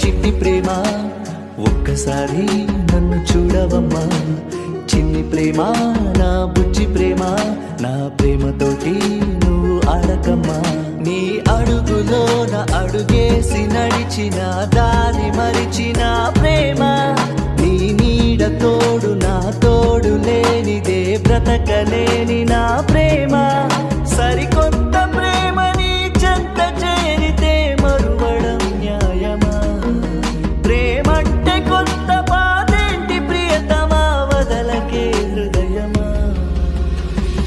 చిట్టి ప్రేమ ఒక్కసారి నన్ను చూడవమ్మా. చిన్ని ప్రేమ నా బుజ్జి ప్రేమ, నా ప్రేమతోటి నువ్వు ఆడకమ్మా. నీ అడుగులోన అడుగేసి నడిచిన దారి మరిచిన ప్రేమ, నీ నీడ తోడు నా తోడు లేనిదే బ్రతకలేని నా ప్రేమ. సరికొత్త ప్రేమని చెంత చేరితే మరువడం న్యాయమా? ప్రేమంటే కొత్త పాదేంటి ప్రియతమా, వదలకే హృదయమా.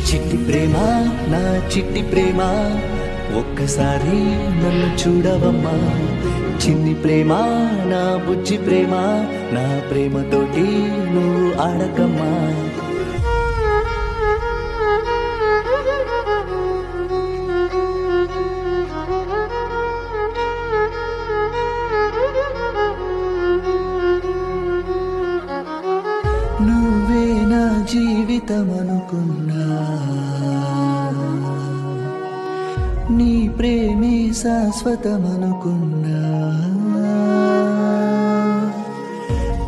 చిట్టి ప్రేమ నా చిట్టి ప్రేమ ఒక్కసారి నన్ను చూడవమ్మా. చిన్ని ప్రేమ నా బుజ్జి ప్రేమ, నా ప్రేమతోటి నువ్వు ఆడకమ్మా. నువ్వే నా జీవితం అనుకున్నా, నీ ప్రేమే శాశ్వతమనుకున్నా.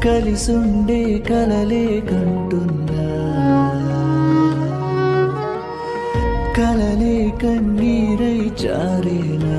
కలిసుండే కలలే కంటున్నా, కలలే కన్నీరై చారేనా.